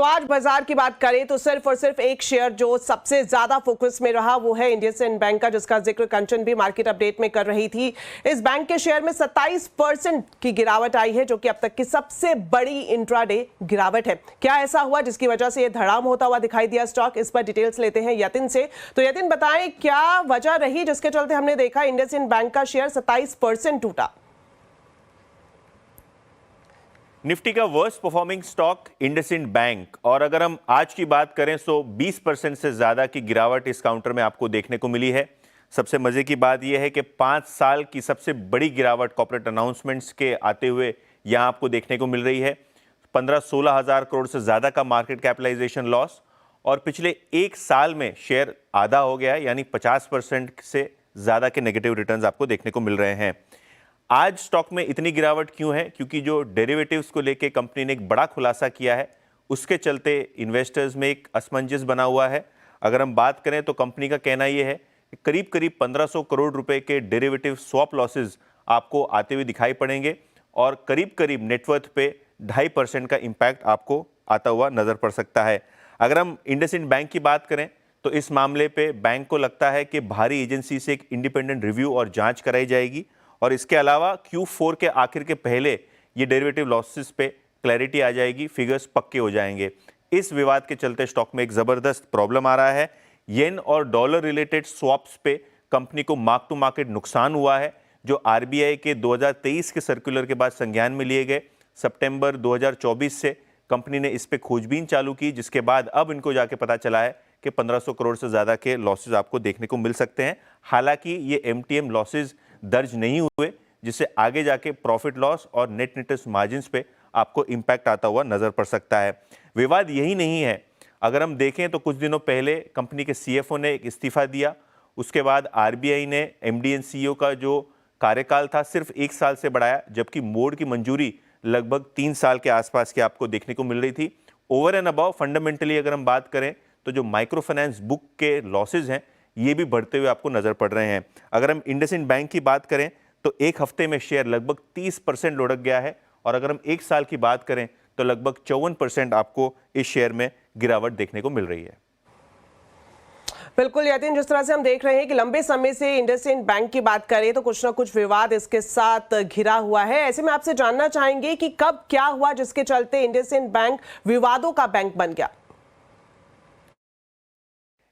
तो आज बाजार की बात करें तो सिर्फ और सिर्फ एक शेयर जो सबसे ज्यादा फोकस में रहा वो है इंडसइंड बैंक का, जिसका जिक्र कंचन भी मार्केट अपडेट में कर रही थी। इस बैंक के शेयर में 27% की गिरावट आई है, जो कि अब तक की सबसे बड़ी इंट्राडे गिरावट है। क्या ऐसा हुआ जिसकी वजह से यह धड़ाम होता हुआ दिखाई दिया स्टॉक? इस पर डिटेल्स लेते हैं यतिन से। तो यतिन, बताएं क्या वजह रही जिसके चलते हमने देखा इंडसइंड बैंक का शेयर 27% टूटा? निफ्टी का worst performing stock IndusInd bank, और अगर हम आज की बात करें तो 20% से ज्यादा की गिरावट इस काउंटर में आपको देखने को मिली है। सबसे मजे की बात यह है कि 5 साल की सबसे बड़ी गिरावट कॉर्पोरेट अनाउंसमेंट्स के आते हुए यहां आपको देखने को मिल रही है। 15-16 हजार करोड़ से ज्यादा का मार्केट कैपिटलाइजेशन लॉस, और पिछले एक साल में शेयर आधा हो गया है, यानी 50% से ज्यादा के नेगेटिव रिटर्न्स आपको देखने को मिल रहे हैं। आज स्टॉक में इतनी गिरावट क्यों है? क्योंकि जो डेरिवेटिव्स को लेके कंपनी ने एक बड़ा खुलासा किया है, उसके चलते इन्वेस्टर्स में एक असमंजस बना हुआ है। अगर हम बात करें तो कंपनी का कहना यह है कि करीब करीब 1500 करोड़ रुपए के डेरिवेटिव स्वैप लॉसेज आपको आते हुए दिखाई पड़ेंगे, और करीब करीब नेटवर्थ पे 2.5% का इंपैक्ट आपको आता हुआ नजर पड़ सकता है। अगर हम इंडसइंड बैंक की बात करें तो इस मामले पे बैंक को लगता है कि बाहरी एजेंसी से एक इंडिपेंडेंट रिव्यू और जांच कराई जाएगी, और इसके अलावा Q4 के आखिर के पहले ये डेरिवेटिव लॉसेस पे क्लैरिटी आ जाएगी, फिगर्स पक्के हो जाएंगे। इस विवाद के चलते स्टॉक में एक जबरदस्त प्रॉब्लम आ रहा है। येन और डॉलर रिलेटेड स्वैप्स पे कंपनी को मार्क टू मार्केट नुकसान हुआ है, जो आरबीआई के 2023 के सर्कुलर के बाद संज्ञान में लिए गए। सितंबर 2024 से कंपनी ने इस पे खोजबीन चालू की, जिसके बाद अब इनको जाके पता चला है कि 1500 करोड़ से ज्यादा के लॉसेज आपको देखने को मिल सकते हैं। हालांकि ये MTM लॉसेज दर्ज नहीं हुए, जिससे आगे जाके प्रॉफिट लॉस और नेट इंटरेस्ट मार्जिन्स पे आपको इंपैक्ट आता हुआ नजर पड़ सकता है। विवाद यही नहीं है, अगर हम देखें तो कुछ दिनों पहले कंपनी के CFO ने एक इस्तीफा दिया। उसके बाद आरबीआई ने MD एंड CEO का जो कार्यकाल था सिर्फ 1 साल से बढ़ाया, जबकि बोर्ड की मंजूरी लगभग 3 साल के आसपास की आपको देखने को मिल रही थी। ओवर एंड अबव फंडामेंटली अगर हम बात करें तो जो माइक्रो फाइनेंस बुक के लॉसेज हैं ये भी बढ़ते हुए आपको नजर पड़ रहे हैं। अगर हम इंडसइंड बैंक की बात करें तो एक हफ्ते में शेयर लगभग 30% लुढ़क गया है, और अगर हम 1 साल की बात करें तो लगभग 54% आपको इस शेयर में गिरावट देखने को मिल रही है। बिल्कुल यतिन, जिस तरह से हम देख रहे हैं कि लंबे समय से इंडसइंड बैंक की बात करें तो कुछ ना कुछ विवाद इसके साथ घिरा हुआ है। ऐसे में आपसे जानना चाहेंगे कि कब क्या हुआ जिसके चलते इंडसइंड बैंक विवादों का बैंक बन गया?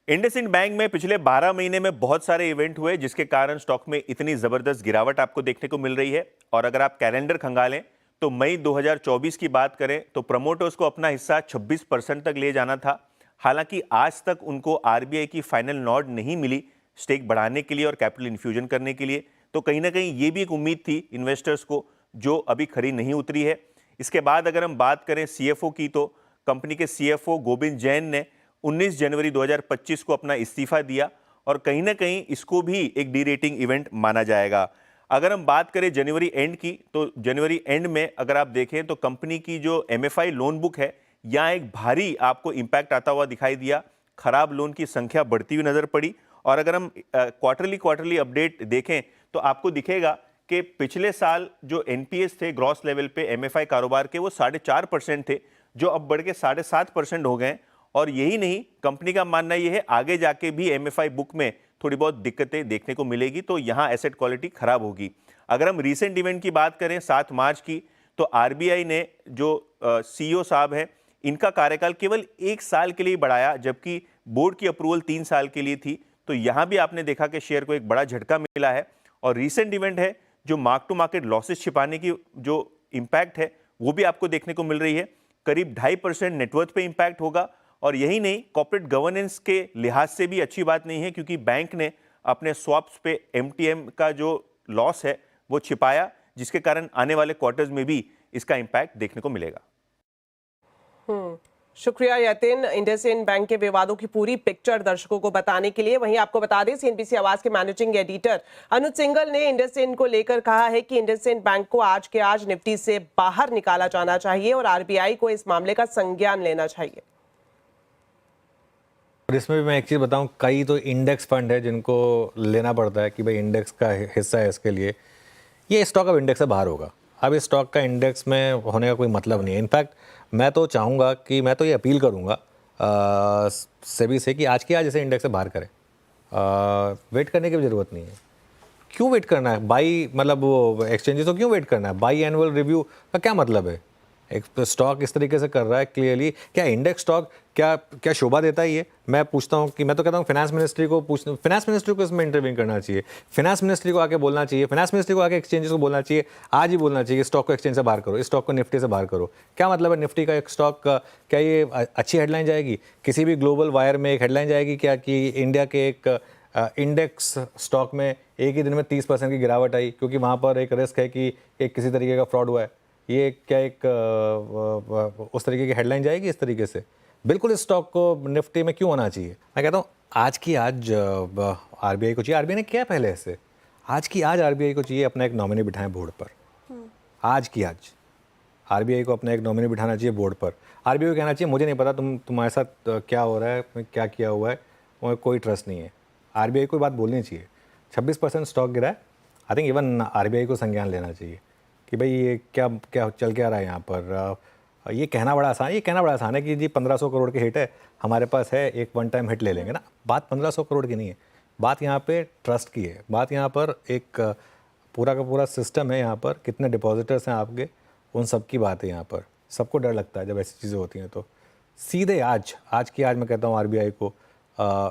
इंडसइंड बैंक में पिछले 12 महीने में बहुत सारे इवेंट हुए, जिसके कारण स्टॉक में इतनी जबरदस्त गिरावट आपको देखने को मिल रही है। और अगर आप कैलेंडर खंगालें तो मई 2024 की बात करें तो प्रमोटर्स को अपना हिस्सा 26% तक ले जाना था। हालांकि आज तक उनको आरबीआई की फाइनल नॉड नहीं मिली स्टेक बढ़ाने के लिए और कैपिटल इन्फ्यूजन करने के लिए, तो कहीं ना कहीं ये भी एक उम्मीद थी इन्वेस्टर्स को, जो अभी खरी नहीं उतरी है। इसके बाद अगर हम बात करें CFO की, तो कंपनी के CFO गोविंद जैन ने 19 जनवरी 2025 को अपना इस्तीफा दिया, और कहीं ना कहीं इसको भी एक डी-रेटिंग इवेंट माना जाएगा। अगर हम बात करें जनवरी एंड की, तो जनवरी एंड में अगर आप देखें तो कंपनी की जो MFI लोन बुक है, यहाँ एक भारी आपको इंपैक्ट आता हुआ दिखाई दिया। खराब लोन की संख्या बढ़ती हुई नजर पड़ी, और अगर हम क्वार्टरली अपडेट देखें तो आपको दिखेगा कि पिछले साल जो NPS थे ग्रॉस लेवल पे MFI कारोबार के, वो 4.5% थे, जो अब बढ़ के 7.5% हो गए। और यही नहीं, कंपनी का मानना यह है आगे जाके भी MFI बुक में थोड़ी बहुत दिक्कतें देखने को मिलेगी, तो यहां एसेट क्वालिटी खराब होगी। अगर हम रीसेंट इवेंट की बात करें 7 मार्च की, तो आरबीआई ने जो CEO साहब हैं, इनका कार्यकाल केवल 1 साल के लिए बढ़ाया, जबकि बोर्ड की अप्रूवल 3 साल के लिए थी। तो यहां भी आपने देखा कि शेयर को एक बड़ा झटका मिला है। और रीसेंट इवेंट है जो मार्क टू मार्केट लॉसेस छिपाने की जो इंपैक्ट है वो भी आपको देखने को मिल रही है। करीब 2.5% नेटवर्थ पे इंपैक्ट होगा। और यही नहीं, कॉर्पोरेट गवर्नेंस के लिहाज से भी अच्छी बात नहीं है, क्योंकि बैंक ने अपने स्वैप्स पे MTM का जो लॉस है वो छिपाया, जिसके कारण आने वाले क्वार्टर्स में भी इसका इंपैक्ट देखने को मिलेगा। शुक्रिया यतिन, इंडसइंड बैंक के विवादों की पूरी पिक्चर दर्शकों को बताने के लिए। वहीं आपको बता दें, CNBC आवाज के मैनेजिंग एडिटर अनुज सिंघल ने इंडसइंड को लेकर कहा है कि इंडसइंड बैंक को आज के आज निफ्टी से बाहर निकाला जाना चाहिए और आरबीआई को इस मामले का संज्ञान लेना चाहिए। और इसमें भी मैं एक चीज़ बताऊं, कई तो इंडेक्स फंड है जिनको लेना पड़ता है कि भाई इंडेक्स का हिस्सा है, इसके लिए ये स्टॉक अब इंडेक्स से बाहर होगा। अब इस स्टॉक का इंडेक्स में होने का कोई मतलब नहीं है। इनफैक्ट मैं तो चाहूँगा कि मैं तो ये अपील करूँगा सेबी से कि आज की आज जैसे इंडेक्स से बाहर करें। वेट करने की भी ज़रूरत नहीं है। क्यों वेट करना है? बाई मतलब वो एक्सचेंजेस को क्यों वेट करना है? बाई एनुअल रिव्यू का क्या मतलब है? एक तो स्टॉक इस तरीके से कर रहा है क्लियरली, क्या इंडेक्स स्टॉक क्या शोभा देता है ये? मैं पूछता हूँ कि मैं तो कहता हूँ फाइनेंस मिनिस्ट्री को इसमें इंटरवीन करना चाहिए, फाइनेंस मिनिस्ट्री को आके बोलना चाहिए, फाइनेंस मिनिस्ट्री को आके एक्सचेंजेस को बोलना चाहिए, आज ही बोलना चाहिए स्टॉक को एक्सचेंज से बाहर करो, इस स्टॉक को निफ्टी से बाहर करो। क्या मतलब है निफ्टी का एक स्टॉक का? क्या ये अच्छी हेडलाइन जाएगी? किसी भी ग्लोबल वायर में एक हेडलाइन जाएगी क्या कि इंडिया के एक इंडेक्स स्टॉक में एक ही दिन में 30% की गिरावट आई क्योंकि वहाँ पर एक रिस्क है कि एक किसी तरीके का फ्रॉड हुआ है? ये क्या एक उस तरीके की हेडलाइन जाएगी इस तरीके से? बिल्कुल इस स्टॉक को निफ्टी में क्यों होना चाहिए? मैं कहता हूँ आज की आज आरबीआई को चाहिए, आरबीआई ने किया पहले ऐसे, आज की आज आरबीआई को चाहिए अपना एक नॉमिनी बिठाएं बोर्ड पर। आज की आज आरबीआई को अपना एक नॉमिनी बिठाना चाहिए बोर्ड पर। आरबीआई को कहना चाहिए मुझे नहीं पता तुम्हारे साथ क्या हो रहा है, क्या किया हुआ है, मुझे कोई ट्रस्ट नहीं है। आरबीआई को बात बोलनी चाहिए। 26% स्टॉक गिरा है, आई थिंक इवन आरबीआई को संज्ञान लेना चाहिए कि भाई ये क्या क्या चल क्या रहा है यहाँ पर। ये कहना बड़ा आसान है कि जी 1500 करोड़ की हिट है हमारे पास है, एक वन टाइम हिट ले लेंगे ना। बात 1500 करोड़ की नहीं है, बात यहाँ पे ट्रस्ट की है, बात यहाँ पर एक पूरा का पूरा सिस्टम है, यहाँ पर कितने डिपॉजिटर्स हैं आपके, उन सब की बात है यहाँ पर। सबको डर लगता है जब ऐसी चीज़ें होती हैं। तो सीधे आज की आज मैं कहता हूँ आरबीआई को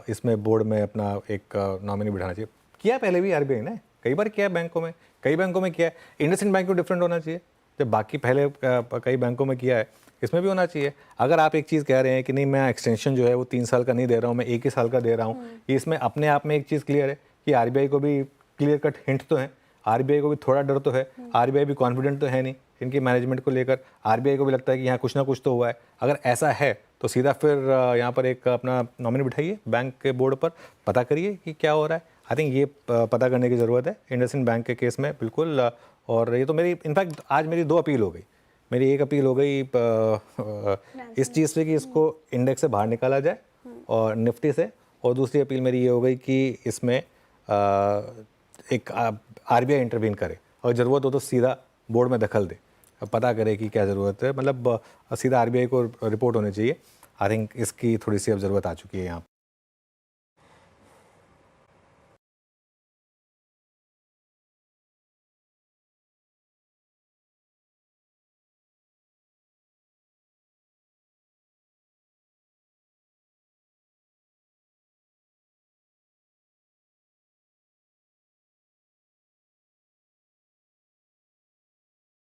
इसमें बोर्ड में अपना एक नॉमिनी बिठाना चाहिए। किया पहले भी आरबीआई ने कई बार किया, बैंकों में कई बैंकों में किया है। इंडसइंड बैंक को डिफरेंट होना चाहिए, जब बाकी पहले कई बैंकों में किया है इसमें भी होना चाहिए। अगर आप एक चीज़ कह रहे हैं कि नहीं मैं एक्सटेंशन जो है वो 3 साल का नहीं दे रहा हूँ, मैं 1 ही साल का दे रहा हूँ, इसमें अपने आप में एक चीज़ क्लियर है कि आरबीआई को भी क्लियर कट हिंट तो है, आरबीआई को भी थोड़ा डर तो है, आरबीआई भी कॉन्फिडेंट तो है नहीं इनकी मैनेजमेंट को लेकर। आरबीआई को भी लगता है कि यहाँ कुछ ना कुछ तो हुआ है। अगर ऐसा है तो सीधा फिर यहाँ पर एक अपना नॉमिनी बिठाइए बैंक के बोर्ड पर, पता करिए कि क्या हो रहा है। आई थिंक ये पता करने की ज़रूरत है इंडसइंड बैंक के केस में बिल्कुल। और ये तो मेरी इनफैक्ट आज मेरी 2 अपील हो गई। मेरी एक अपील हो गई इस चीज़ से कि इसको इंडेक्स से बाहर निकाला जाए और निफ्टी से, और दूसरी अपील मेरी ये हो गई कि इसमें एक आरबीआई इंटरवीन करे और ज़रूरत हो तो सीधा बोर्ड में दखल दे, पता करे कि क्या ज़रूरत है, मतलब सीधा आरबीआई को रिपोर्ट होनी चाहिए। आई थिंक इसकी थोड़ी सी अब ज़रूरत आ चुकी है यहाँ।